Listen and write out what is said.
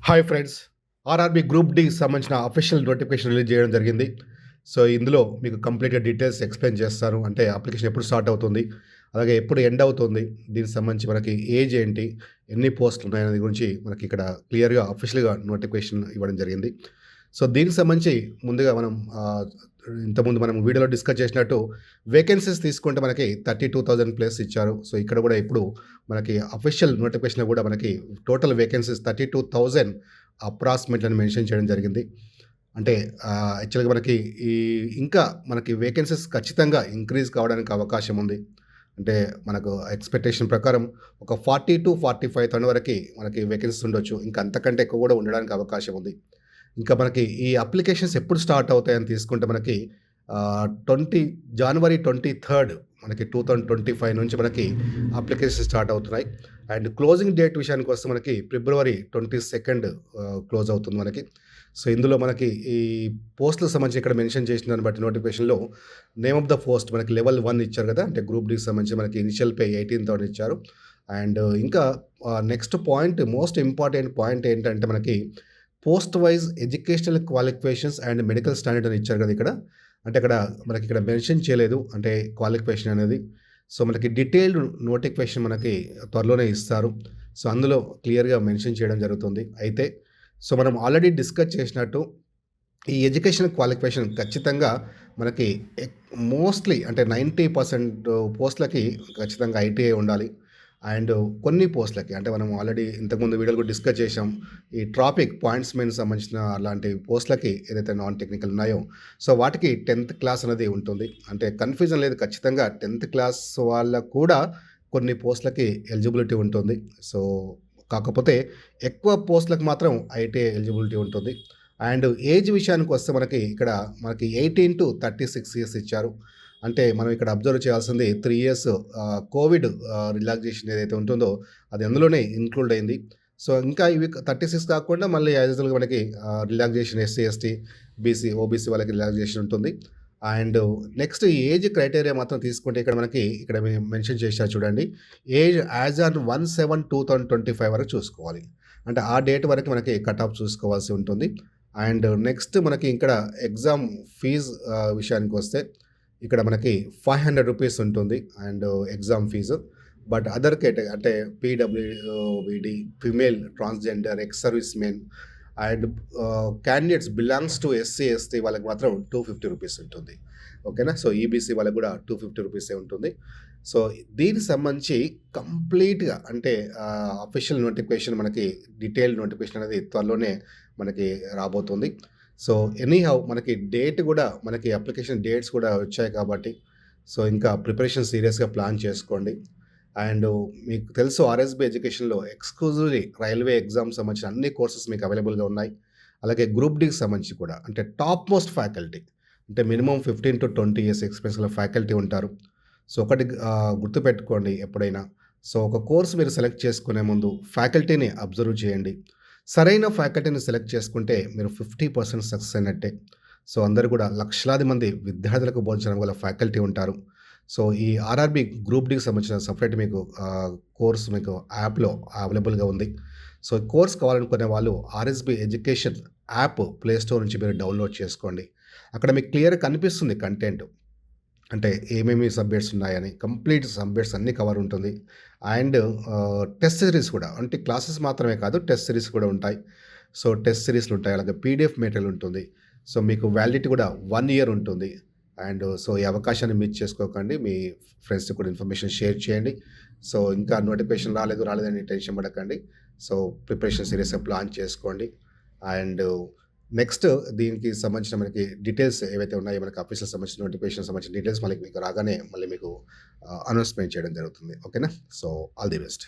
Hi friends. RRB group D సంబంధించిన official notification release చేయడం జరిగింది. సో, ఇందులో మీకు కంప్లీట్‌గా డీటెయిల్స్ ఎక్స్‌ప్లెయిన్ చేస్తాను. అంటే అప్లికేషన్ ఎప్పుడు స్టార్ట్ అవుతుంది? అలాగే ఎప్పుడు ఎండ్ అవుతుంది? దీనికి సంబంధించి మనకి ఏజ్ ఏంటి? ఎన్ని పోస్టులు ఉన్నాయనే గురించి మనకి ఇక్కడ క్లియర్‌గా అఫీషియల్‌గా నోటిఫికేషన్ ఇవ్వడం జరిగింది. సో, దీనికి సంబంధించి ముందుగా మనం ఇంతకుముందు మనం వీడియోలో డిస్కస్ చేసినట్టు వేకెన్సీస్ తీసుకుంటే మనకి 32,000 ప్లస్ ఇచ్చారు. సో, ఇక్కడ కూడా ఇప్పుడు మనకి అఫీషియల్ నోటిఫికేషన్‌లో కూడా మనకి టోటల్ వేకెన్సీస్ 32,000 అప్రాక్సిమేట్‌లీ అని మెన్షన్ చేయడం జరిగింది. అంటే యాక్చువల్‌గా మనకి ఈ ఇంకా మనకి వేకెన్సీస్ ఖచ్చితంగా ఇంక్రీజ్ కావడానికి అవకాశం ఉంది. అంటే మనకు ఎక్స్‌పెక్టేషన్ ప్రకారం ఒక 40,000-45,000 వరకి మనకి వేకెన్సీస్ ఉండొచ్చు. ఇంకా అంతకంటే ఎక్కువ కూడా ఉండడానికి అవకాశం ఉంది. ఇంకా మనకి ఈ అప్లికేషన్స్ ఎప్పుడు స్టార్ట్ అవుతాయని తీసుకుంటే మనకి 20 జనవరి 23 మనకి 2025 నుంచి మనకి అప్లికేషన్స్ స్టార్ట్ అవుతున్నాయి. అండ్ క్లోజింగ్ డేట్ విషయానికొస్తే మనకి ఫిబ్రవరి 22 క్లోజ్ అవుతుంది మనకి. సో, ఇందులో మనకి ఈ పోస్టులకు సంబంధించి ఇక్కడ మెన్షన్ చేసిన దాన్ని బట్టి నోటిఫికేషన్‌లో నేమ్ ఆఫ్ ద పోస్ట్ మనకి లెవెల్ 1 ఇచ్చారు కదా! అంటే గ్రూప్ డీకి సంబంధించి మనకి ఇనిషియల్ పే 18,000 ఇచ్చారు. అండ్ ఇంకా next point most important point ఏంటంటే మనకి post wise educational qualifications and medical standard అని ఇచ్చారు కదా ఇక్కడ. అంటే అక్కడ మనకిక్కడ మెన్షన్ చేయలేదు. అంటే క్వాలిఫికేషన్ అనేది. సో, మనకి డీటెయిల్డ్ నోటిఫికేషన్ మనకి త్వరలోనే ఇస్తారు. సో, అందులో క్లియర్‌గా మెన్షన్ చేయడం జరుగుతుంది. అయితే సో, మనం ఆల్రెడీ డిస్కస్ చేసినట్టు ఈ ఎడ్యుకేషన్ క్వాలిఫికేషన్ ఖచ్చితంగా మనకి ఎక్ మోస్ట్‌లీ అంటే 90% పోస్ట్‌లకి ఖచ్చితంగా ఐటీఐ ఉండాలి. అండ్ కొన్ని పోస్ట్‌లకి అంటే మనం ఆల్రెడీ ఇంతకుముందు వీడియోలో కూడా డిస్కస్ చేశాం. ఈ ట్రాఫిక్ పాయింట్స్‌మెన్‌కి సంబంధించిన అలాంటి పోస్ట్‌లకి ఏదైతే నాన్ టెక్నికల్ ఉన్నాయో, సో, వాటికి 10థ్ క్లాస్ అనేది ఉంటుంది. అంటే కన్‌ఫ్యూజన్ లేదు ఖచ్చితంగా 10థ్ క్లాస్ వాళ్ళకి కూడా కొన్ని పోస్ట్‌లకి ఎలిజిబిలిటీ ఉంటుంది. సో, కాకపోతే ఎక్కువ పోస్ట్‌లకు మాత్రం ఐటీఐ ఎలిజిబిలిటీ ఉంటుంది. అండ్ ఏజ్ విషయానికొస్తే మనకి ఇక్కడ మనకి 18-36 ఇయర్స్ ఇచ్చారు. అంటే మనం ఇక్కడ అబ్జర్వ్ చేయాల్సింది 3 ఇయర్స్ కోవిడ్ రిలాక్సేషన్ ఏదైతే ఉంటుందో అది అందులోనే ఇంక్లూడ్ అయింది. సో, ఇంకా ఇవి 36 కాకుండా మళ్ళీ యాజ్ యూజువల్‌గా మనకి relaxation SC, ST, BC, OBC వాళ్ళకి రిలాక్సేషన్ ఉంటుంది. అండ్ నెక్స్ట్ ఏజ్ క్రైటీరియా మాత్రం తీసుకుంటే ఇక్కడ మనకి ఇక్కడ మెన్షన్ చేశారు చూడండి. ఏజ్ యాజ్ ఆన్ 1/7/2025 వరకు చూసుకోవాలి. అంటే ఆ డేట్ వరకు మనకి కట్ ఆఫ్ చూసుకోవాల్సి ఉంటుంది. అండ్ నెక్స్ట్ మనకి ఇక్కడ ఎగ్జామ్ ఫీజ్ విషయానికొస్తే ఇక్కడ మనకి రూ. 500 ఉంటుంది. And exam fee. But other అంటే PWBD, female, transgender, ex service men and candidates belongs to SC, ST వాళ్ళకి మాత్రం రూ. 250 ఉంటుంది. ఓకేనా? సో, ఈబీసీ వాళ్ళకి కూడా రూ. 250 ఉంటుంది. సో, దీనికి సంబంధించి కంప్లీట్‌గా అంటే అఫీషియల్ నోటిఫికేషన్ మనకి డీటెయిల్డ్ నోటిఫికేషన్ అనేది త్వరలోనే మనకి రాబోతుంది. సో, ఎనీహౌ మనకి డేట్ గూడా మనకి అప్లికేషన్ డేట్స్ కూడా వచ్చాయి కాబట్టి, సో, ఇంకా ప్రిపరేషన్ సీరియస్‌గా ప్లాన్ చేసుకోండి. అండ్ మీకు తెలుసు ఆర్ఎస్‌బీ ఎడ్యుకేషన్‌లో ఎక్స్‌క్లూజివ్‌లీ రైల్వే ఎగ్జామ్స్ సంబంధించిన అన్ని కోర్సెస్ మీకు అవైలబుల్‌గా ఉన్నాయి. అలాగే గ్రూప్ డీకి సంబంధించి కూడా అంటే టాప్ మోస్ట్ ఫ్యాకల్టీ అంటే మినిమమ్ 15-20 ఇయర్స్ ఎక్స్‌పీరియన్స్ గల ఫ్యాకల్టీ ఉంటారు. సో, ఒకటి గుర్తుపెట్టుకోండి ఎప్పుడైనా. సో, ఒక కోర్స్ మీరు సెలెక్ట్ చేసుకునే ముందు ఫ్యాకల్టీని అబ్జర్వ్ చేయండి. సరైన ఫ్యాకల్టీని సెలెక్ట్ చేసుకుంటే మీరు 50% సక్సెస్ అయినట్టే. సో, అందరూ కూడా లక్షలాది మంది విద్యార్థులకు బోధించడం గల ఫ్యాకల్టీ ఉంటారు. సో, ఈ ఆర్ఆర్‌బీ గ్రూప్ డీకి సంబంధించిన సెపరేట్ మీకు కోర్స్ మీకు యాప్‌లో అవైలబుల్‌గా ఉంది. సో, కోర్స్ కావాలనుకునే వాళ్ళు ఆర్ఎస్‌బీ ఎడ్యుకేషన్ యాప్ ప్లే స్టోర్ నుంచి మీరు డౌన్‌లోడ్ చేసుకోండి. అక్కడ మీకు క్లియర్‌గా కనిపిస్తుంది కంటెంట్. అంటే ఏమేమి సబ్జెక్ట్స్ ఉన్నాయని కంప్లీట్ సబ్జెక్ట్స్ అన్నీ కవర్ ఉంటుంది. అండ్ టెస్ట్ సిరీస్ కూడా అంటే క్లాసెస్ మాత్రమే కాదు టెస్ట్ సిరీస్ కూడా ఉంటాయి. సో, టెస్ట్ సిరీస్‌లు ఉంటాయి. అలాగే పీడీఎఫ్ మెటీరియల్ ఉంటుంది. సో, మీకు వ్యాలిడిటీ కూడా 1 ఇయర్ ఉంటుంది. అండ్ సో, ఈ అవకాశాన్ని మిస్ చేసుకోకండి. మీ ఫ్రెండ్స్‌కి కూడా ఇన్ఫర్మేషన్ షేర్ చేయండి. సో, ఇంకా నోటిఫికేషన్ రాలేదని టెన్షన్ పడకండి. సో, ప్రిపరేషన్ సీరియస్‌గా ప్లాన్ చేసుకోండి. అండ్ నెక్స్ట్ దీనికి సంబంధించిన మనకి డీటెయిల్స్ ఏవైతే ఉన్నాయో మనకి ఆఫీస్‌కి సంబంధించిన నోటిఫికేషన్ సంబంధించిన డీటెయిల్స్ మళ్ళీ మీకు రాగానే మళ్ళీ మీకు అనౌన్స్‌మెంట్ చేయడం జరుగుతుంది. ఓకేనా? So, all the best.